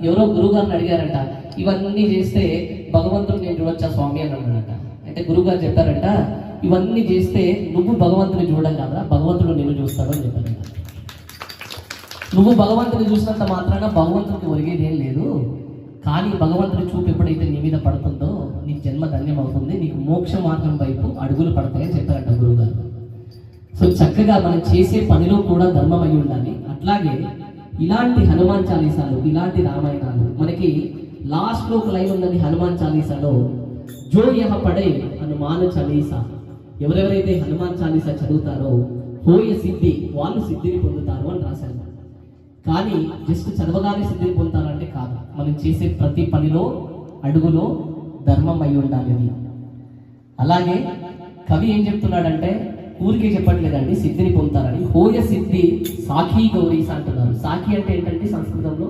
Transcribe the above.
ఎవరో గురువు గారిని అడిగారంట, ఇవన్నీ చేస్తే భగవంతుడు నేను చూడొచ్చా స్వామి అని అన్నాడంట. అయితే గురువు గారు చెప్పారంట, ఇవన్నీ చేస్తే నువ్వు భగవంతుని చూడడం కదా, భగవంతుడు నిన్ను చూస్తాడు అని చెప్పారంట. నువ్వు భగవంతుని చూసినంత మాత్రాన భగవంతుడికి ఒరిగేది ఏం లేదు, కానీ భగవంతుడి చూపు ఎప్పుడైతే నీ మీద పడుతుందో నీ జన్మ ధన్యం అవుతుంది, నీకు మోక్ష మార్గం వైపు అడుగులు పడతాయని చెప్పారంట గురువు గారు. సో చక్కగా మనం చేసే పనిలో కూడా ధర్మం అయి ఉండాలి. అట్లాగే ఇలాంటి హనుమాన్ చాలీసాలు, ఇలాంటి రామాయణాలు మనకి లాస్ట్లో ఒక లైన్ ఉన్నది హనుమాన్ చాలీసాలో, జో యహ పడే హనుమాన్ చాలీసా, ఎవరెవరైతే హనుమాన్ చాలీసా చదువుతారో హోయ సిద్ధి, వాళ్ళు సిద్ధిని పొందుతారు అని రాశారు. కానీ జస్ట్ చదవగానే సిద్ధిని పొందుతారంటే కాదు, మనం చేసే ప్రతి పనిలో అడుగులో ధర్మం అయి ఉండాలి అది. అలాగే కవి ఏం చెప్తున్నాడంటే, ఊరికే చెప్పట్లేదండి సిద్ధిని పొందుతారని, హోయ సిద్ధి సాఖీ గౌరీస అంటున్నారు. సాఖి అంటే ఏంటంటే సంస్కృతంలో